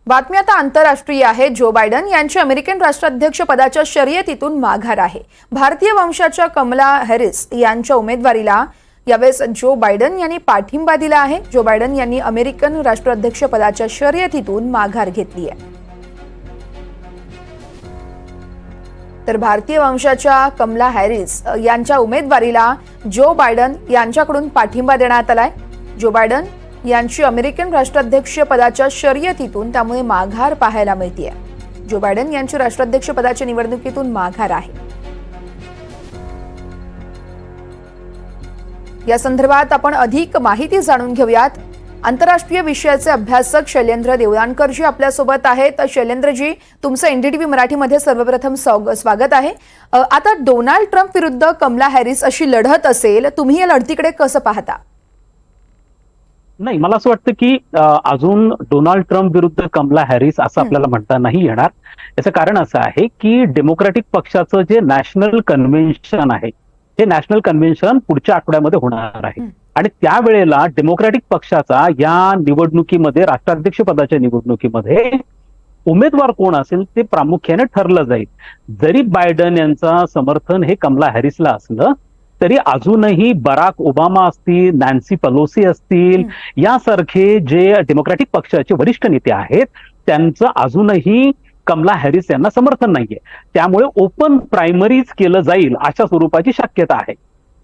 बातमी आता आंतरराष्ट्रीय आहे। जो बायडन यांची अमेरिकन राष्ट्राध्यक्ष पदाच्या शर्यतीतून माघार आहे। भारतीय वंशाच्या कमला हॅरिस यांच्या उमेदवारीला यावेळेस जो बायडन यांनी पाठिंबा दिला आहे। जो बायडन यांनी अमेरिकन राष्ट्राध्यक्ष पदाच्या शर्यतीतून माघार घेतली आहे। तर भारतीय वंशाच्या कमला हॅरिस यांच्या उमेदवारीला जो बायडन यांच्याकडून पाठिंबा देण्यात आलाय। जो बायडन यांची अमेरिकन राष्ट्राध्यक्ष पदाच्या शर्यतीतून त्यामुळे माघार पाहायला मिळते। जो बायडन यांची राष्ट्राध्यक्ष पदाच्या निवडणुकीतून माघार आहे। या संदर्भात आपण अधिक माहिती जाणून घेऊयात। आंतरराष्ट्रीय विषयाचे अभ्यासक शैलेंद्र देवळानकरजी आपल्यासोबत आहेत। शैलेंद्रजी, तुमचं एनडीटीव्ही मराठीमध्ये सर्वप्रथम स्वागत आहे। आता डोनाल्ड ट्रम्प विरुद्ध कमला हॅरिस अशी लढत असेल, तुम्ही या लढतीकडे कसं पाहता? नाही, मला असं वाटतं की अजून डोनाल्ड ट्रम्प विरुद्ध कमला हॅरिस असं आपल्याला म्हणता नाही येणार। याचं कारण असं आहे की डेमोक्रॅटिक पक्षाचं जे नॅशनल कन्व्हेन्शन आहे, हे नॅशनल कन्व्हेन्शन पुढच्या आठवड्यामध्ये होणार आहे आणि त्यावेळेला डेमोक्रॅटिक पक्षाचा या निवडणुकीमध्ये, राष्ट्राध्यक्ष पदाच्या निवडणुकीमध्ये उमेदवार कोण असेल ते प्रामुख्याने ठरलं जाईल। जरी बायडन यांचं समर्थन हे कमला हॅरिसला असलं तरी अजूनही बराक ओबामा असतील, नॅन्सी पेलोसी असतील, यासारखे जे डेमोक्रॅटिक पक्षाचे वरिष्ठ नेते आहेत त्यांचं अजूनही कमला हॅरिस यांना समर्थन नाहीये। त्यामुळे ओपन प्रायमरीज केलं जाईल अशा स्वरूपाची शक्यता आहे।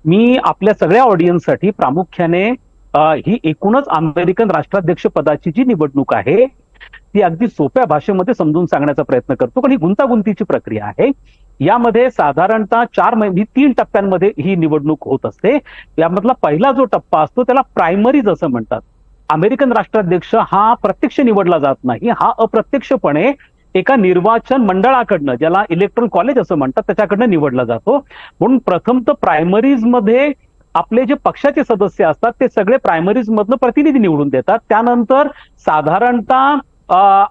मी आपल्या सगळ्या ऑडियन्ससाठी प्रामुख्याने ही एकूणच अमेरिकन राष्ट्राध्यक्ष पदाची जी निवडणूक आहे ती अगदी सोप्या भाषेमध्ये समजून सांगण्याचा प्रयत्न करतो, पण ही गुंतागुंतीची प्रक्रिया आहे। यामध्ये साधारणतः 3 टप्प्यांमध्ये ही निवडणूक होत असते। यामधला पहिला जो टप्पा असतो त्याला प्रायमरीज असं म्हणतात। अमेरिकन राष्ट्राध्यक्ष हा प्रत्यक्ष निवडला जात नाही, हा अप्रत्यक्षपणे एका निर्वाचन मंडळाकडनं, ज्याला इलेक्टोरल कॉलेज असं म्हणतात, त्याच्याकडनं निवडला जातो। म्हणून प्रथम तर प्रायमरीज मध्ये आपले जे पक्षाचे सदस्य असतात ते सगळे प्रायमरीज मधनं प्रतिनिधी निवडून देतात। त्यानंतर साधारणतः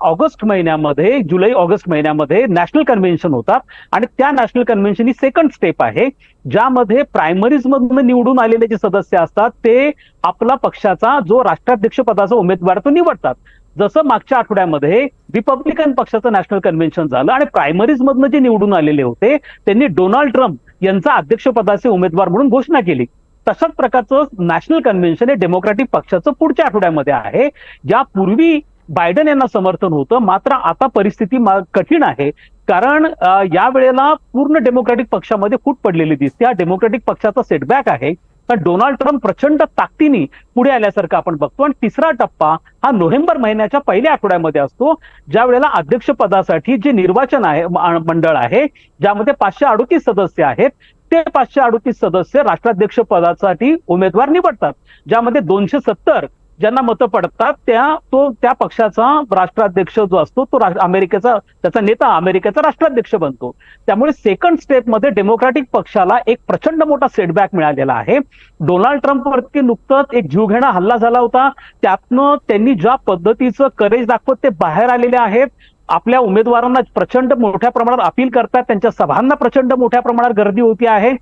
ऑगस्ट महिन्यामध्ये, जुलै ऑगस्ट महिन्यामध्ये नॅशनल कन्व्हेन्शन होतात आणि त्या नॅशनल कन्व्हेन्शन ही सेकंड स्टेप आहे, ज्यामध्ये प्रायमरीज मधून निवडून आलेले जे सदस्य असतात ते आपला पक्षाचा जो राष्ट्राध्यक्ष पदाचा उमेदवार तो निवडतात। जसं मागच्या आठवड्यामध्ये रिपब्लिकन पक्षाचं नॅशनल कन्व्हेन्शन झालं आणि प्रायमरीज मधनं जे निवडून आलेले होते त्यांनी डोनाल्ड ट्रम्प यांचा अध्यक्षपदाचे उमेदवार म्हणून घोषणा केली। तशाच प्रकारचं नॅशनल कन्व्हेन्शन हे डेमोक्रॅटिक पक्षाचं पुढच्या आठवड्यामध्ये आहे। यापूर्वी बायडन यांना समर्थन होतं, मात्र आता परिस्थिती कठीण आहे, कारण या वेळेला पूर्ण डेमोक्रॅटिक पक्षामध्ये फूट पडलेली दिसते। हा डेमोक्रॅटिक पक्षाचा सेटबॅक आहे, तर डोनाल्ड ट्रम्प प्रचंड ताकदीने पुढे आल्यासारखं आपण बघतो। आणि तिसरा टप्पा हा नोव्हेंबर महिन्याच्या पहिल्या आठवड्यामध्ये असतो, ज्या वेळेला अध्यक्षपदासाठी जे निर्वाचन आहे मंडळ आहे, ज्यामध्ये 538 सदस्य आहेत, ते 538 सदस्य राष्ट्राध्यक्ष पदासाठी उमेदवार निवडतात, ज्यामध्ये 270 ज्यांना मतं पडतात त्या पक्षाचा राष्ट्राध्यक्ष जो असतो तो अमेरिकेचा, त्याचा नेता अमेरिकेचा राष्ट्राध्यक्ष बनतो। त्यामुळे सेकंड स्टेपमध्ये डेमोक्रॅटिक पक्षाला एक प्रचंड मोठा सेटबॅक मिळालेला आहे। डोनाल्ड ट्रम्पवरती नुकताच एक जीवघेणा हल्ला झाला होता, त्यातनं त्यांनी ज्या पद्धतीचं करेज दाखवत ते बाहेर आलेले आहेत। आपल्या उमेदवारांना प्रचंड मोठ्या प्रमाणात अपील करतात, त्यांच्या सभांना प्रचंड मोठ्या प्रमाणात गर्दी होती आहे।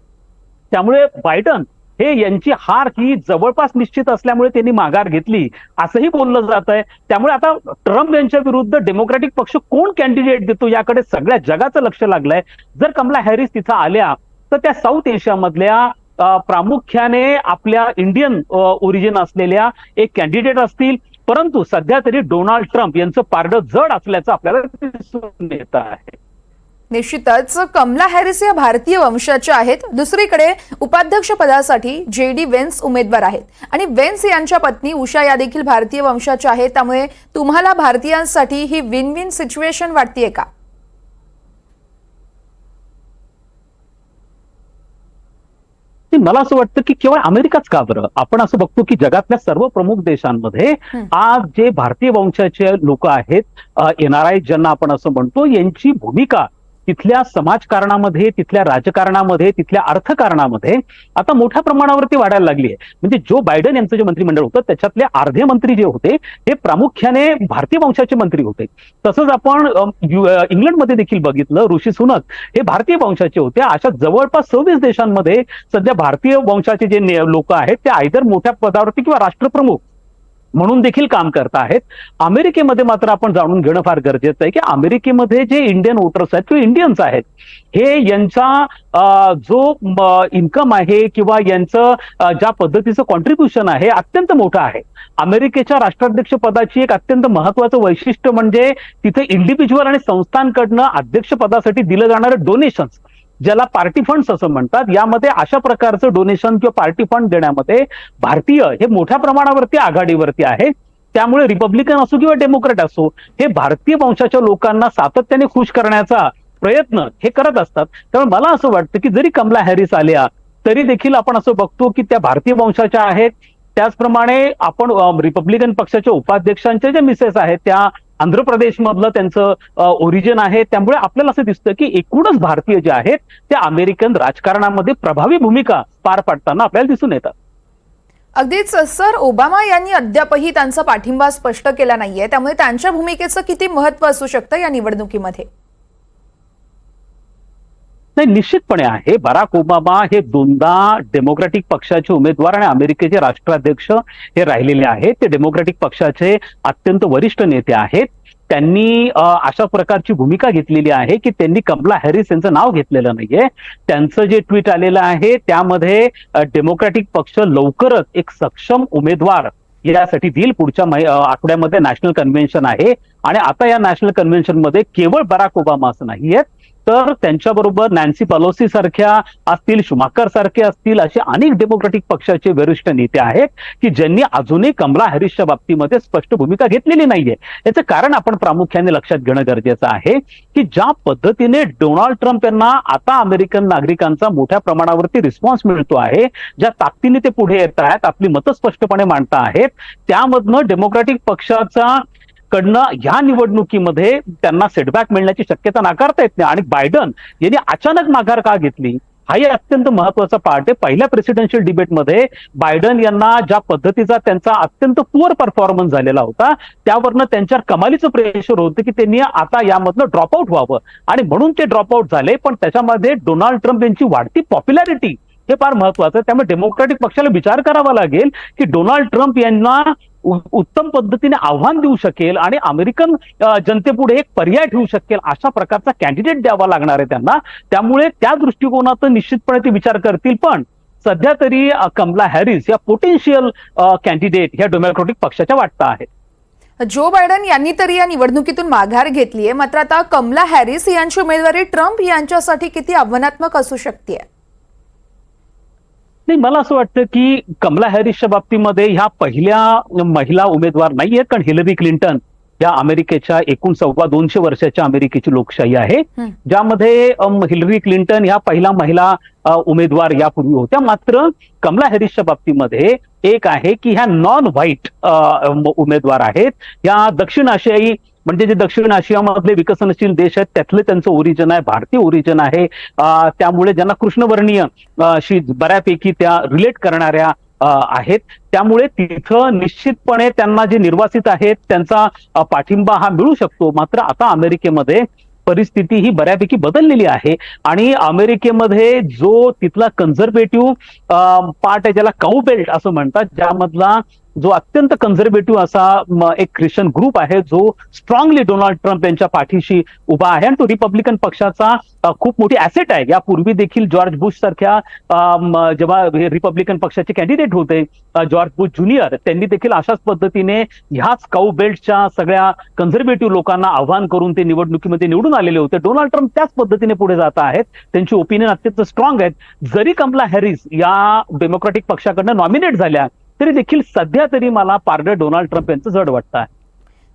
त्यामुळे बायडन हे यांची हार ही जवळपास निश्चित असल्यामुळे त्यांनी माघार घेतली असंही बोललं जात आहे। त्यामुळे आता ट्रम्प यांच्या विरुद्ध डेमोक्रॅटिक पक्ष कोण कॅन्डिडेट देतो याकडे सगळ्या जगाचं लक्ष लागलंय। जर कमला हॅरिस तिथं आल्या तर त्या साऊथ एशियामधल्या प्रामुख्याने आपल्या इंडियन ओरिजिन असलेल्या एक कॅन्डिडेट असतील, परंतु सध्या तरी डोनाल्ड ट्रम्प यांचं पारडं जड असल्याचं आपल्याला दिसून येत आहे। निश्चितच कमला हॅरिस या भारतीय वंशाच्या आहेत। दुसरीकडे उपाध्यक्ष पदासाठी JD व्हेन्स उमेदवार आहेत आणि व्हेन्स यांच्या पत्नी उषा या देखील भारतीय वंशाच्या आहेत। त्यामुळे तुम्हाला भारतीयांसाठी ही विन विन सिच्युएशन वाटतेय का? मला असं वाटतं की केवळ अमेरिकाच का बरं, आपण असं बघतो की जगातल्या सर्व प्रमुख देशांमध्ये आज जे भारतीय वंशाचे लोक आहेत, NRI ज्यांना आपण असं म्हणतो, यांची भूमिका तिथल्या समाजकारणामध्ये, तिथल्या राजकारणामध्ये, तिथल्या अर्थकारणामध्ये आता मोठ्या प्रमाणावरती वाढायला लागली आहे। म्हणजे जो बायडन यांचं जे मंत्रिमंडळ होतं त्याच्यातले अर्धे मंत्री जे होते ते प्रामुख्याने भारतीय वंशाचे मंत्री होते। तसंच आपण इंग्लंडमध्ये देखील बघितलं, ऋषी सुनक हे भारतीय वंशाचे होते। अशा जवळपास 26 देशांमध्ये सध्या भारतीय वंशाचे जे लोक आहेत ते आयदर मोठ्या पदावरती किंवा राष्ट्रप्रमुख म्हणून देखील काम करत आहेत. अमेरिकेमध्ये मात्र आपण जाणून घेणं फार गरजेचं आहे की अमेरिकेमध्ये जे इंडियन वोटर्स आहेत किंवा इंडियन्स आहेत हे यांचा जो इन्कम आहे किंवा यांचं ज्या पद्धतीचं कॉन्ट्रीब्युशन आहे अत्यंत मोठं आहे. अमेरिकेच्या राष्ट्राध्यक्ष पदाची एक अत्यंत महत्वाचं वैशिष्ट्य म्हणजे तिथे इंडिव्हिज्युअल आणि संस्थांकडनं अध्यक्षपदासाठी दिलं जाणारं डोनेशन्स, ज्याला पार्टी फंड्स असं म्हणतात, यामध्ये अशा प्रकारचं डोनेशन किंवा पार्टी फंड देण्यामध्ये भारतीय हे मोठ्या प्रमाणावरती आघाडीवरती आहे. त्यामुळे रिपब्लिकन असो किंवा डेमोक्रॅट असो हे भारतीय वंशाच्या लोकांना सातत्याने खुश करण्याचा प्रयत्न हे करत असतात. त्यामुळे मला असं वाटतं की जरी कमला हॅरिस आल्या तरी देखील आपण असं बघतो की त्या भारतीय वंशाच्या आहेत. त्याचप्रमाणे आपण रिपब्लिकन पक्षाच्या उपाध्यक्षांच्या ज्या मिसेस आहेत त्या आंध्र प्रदेशमधलं त्यांचं ओरिजिन आहे. त्यामुळे आपल्याला असं दिसतं की एकूणच भारतीय जे आहेत ते अमेरिकन राजकारणामध्ये प्रभावी भूमिका पार पाडताना आपल्याला दिसून येतात. अगदीच सर, ओबामा यांनी अद्यापही त्यांचा पाठिंबा स्पष्ट केला नाहीये, त्यामुळे त्यांच्या भूमिकेचं किती महत्व असू शकतं या निवडणुकीमध्ये? नाही, निश्चितपणे आहे. बराक ओबामा हे दोनदा डेमोक्रॅटिक पक्षाचे उमेदवार आणि अमेरिकेचे राष्ट्राध्यक्ष हे राहिलेले आहेत. ते डेमोक्रॅटिक पक्षाचे अत्यंत वरिष्ठ नेते आहेत. त्यांनी अशा प्रकारची भूमिका घेतलेली आहे की त्यांनी कमला हॅरिस यांचं नाव घेतलेलं नाहीये. त्यांचं जे ट्विट आलेलं आहे त्यामध्ये डेमोक्रॅटिक पक्ष लवकरच एक सक्षम उमेदवार यासाठी देईल. पुढच्या आठवड्यामध्ये नॅशनल कन्व्हेन्शन आहे आणि आता या नॅशनल कन्व्हेन्शनमध्ये केवळ बराक ओबामा असं नाहीये तर त्यांच्याबरोबर नॅन्सी पेलोसी सारख्या असतील, शुमाकर सारखे असतील, असे अनेक डेमोक्रॅटिक पक्षाचे वरिष्ठ नेते आहेत की ज्यांनी अजूनही कमला हॅरिसच्या बाबतीमध्ये स्पष्ट भूमिका घेतलेली नाहीये. याचं कारण आपण प्रामुख्याने लक्षात घेणं गरजेचं आहे की ज्या पद्धतीने डोनाल्ड ट्रम्प यांना आता अमेरिकन नागरिकांचा मोठ्या प्रमाणावरती रिस्पॉन्स मिळतो आहे, ज्या ताकदीने ते पुढे येत आहेत, आपली मतं स्पष्टपणे मांडता आहेत, त्यामधनं डेमोक्रॅटिक पक्षाचा कडनं ह्या निवडणुकीमध्ये त्यांना सेटबॅक मिळण्याची शक्यता नाकारता येत नाही. आणि बायडन यांनी अचानक माघार का घेतली हाही अत्यंत महत्वाचा पार्ट आहे. पहिल्या प्रेसिडेन्शियल डिबेटमध्ये बायडन यांना ज्या पद्धतीचा त्यांचा अत्यंत पुअर परफॉर्मन्स झालेला होता त्यावरनं त्यांच्यावर कमालीचं प्रेशर होतं की त्यांनी आता यामधनं ड्रॉपआउट व्हावं आणि म्हणून ते ड्रॉपआउट झाले. पण त्याच्यामध्ये डोनाल्ड ट्रम्प यांची वाढती पॉप्युलॅरिटी हे फार महत्वाचं आहे. त्यामुळे डेमोक्रॅटिक पक्षाला विचार करावा लागेल की डोनाल्ड ट्रम्प यांना उत्तम पद्धतीने आव्हान देऊ शकेल आणि अमेरिकन जनतेपुढे एक पर्याय ठेवू शकेल अशा प्रकारचा कॅन्डिडेट द्यावा लागणार आहे त्यांना. त्यामुळे त्या दृष्टिकोनातून निश्चितपणे ते विचार करतील. पण सध्या तरी कमला हॅरिस या पोटेन्शियल कॅन्डिडेट या डेमोक्रॅटिक पक्षाच्या वाटता आहेत. जो बायडन यांनी तरी या निवडणुकीतून माघार घेतलीये, मात्र आता कमला हॅरिस यांची उमेदवारी ट्रम्प यांच्यासाठी किती आव्हानात्मक असू शकते? नाही, मला असं वाटतं की कमला हॅरिसच्या बाबतीमध्ये ह्या पहिल्या महिला उमेदवार नाहीयेत. कारण हिलरी क्लिंटन या अमेरिकेच्या एकूण 250 वर्षाच्या अमेरिकेची लोकशाही आहे ज्यामध्ये हिलरी क्लिंटन ह्या पहिला महिला उमेदवार यापूर्वी होत्या. मात्र कमला हॅरिसच्या बाबतीमध्ये एक आहे की ह्या नॉन व्हाईट उमेदवार आहेत. या दक्षिण आशियाई म्हणजे जे दक्षिण आशियामधले विकसनशील देश आहेत त्यातले त्यांचं ओरिजिन आहे, भारतीय ओरिजिन आहे. त्यामुळे ज्यांना कृष्णवर्णीय शी बऱ्यापैकी त्या रिलेट करणाऱ्या आहेत. त्यामुळे तिथं निश्चितपणे त्यांना जे निर्वासित आहेत त्यांचा पाठिंबा हा मिळू शकतो. मात्र आता अमेरिकेमध्ये परिस्थिती ही बऱ्यापैकी बदललेली आहे आणि अमेरिकेमध्ये जो तिथला कन्झर्वेटिव्ह पार्ट आहे ज्याला काऊ बेल्ट असं म्हणतात, ज्यामधला जो अत्यंत कन्झर्वेटिव्ह असा एक ख्रिश्चन ग्रुप आहे जो स्ट्रॉंगली डोनाल्ड ट्रम्प यांच्या पाठीशी उभा आहे आणि तो रिपब्लिकन पक्षाचा खूप मोठी ऍसेट आहे. यापूर्वी देखील जॉर्ज बुश सारख्या जेव्हा रिपब्लिकन पक्षाचे कॅन्डिडेट होते जॉर्ज बुश ज्युनियर, त्यांनी देखील अशाच पद्धतीने ह्याच काऊ बेल्टच्या सगळ्या कन्झर्वेटिव्ह लोकांना आव्हान करून ते निवडणुकीमध्ये निवडून आलेले होते. डोनाल्ड ट्रम्प त्याच पद्धतीने पुढे जात आहेत, त्यांची ओपिनियन अत्यंत स्ट्रॉंग आहेत. जरी कमला हॅरिस या डेमोक्रॅटिक पक्षाकडनं नॉमिनेट झाल्या तरी देखील सध्या तरी मला पारडं डोनाल्ड ट्रम्प यांचं जड वाटतं आहे.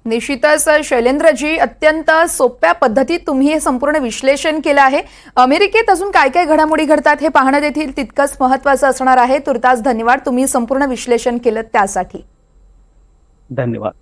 निश्चितच शैलेंद्रजी, अत्यंत सोप्या पद्धतीत तुम्ही हे संपूर्ण विश्लेषण केलं आहे. अमेरिकेत अजून काय काय घडामोडी घडतात हे पाहणं देखील तितकंच महत्त्वाचं असणार आहे. तुर्तास धन्यवाद, तुम्ही संपूर्ण विश्लेषण केलं त्यासाठी. धन्यवाद.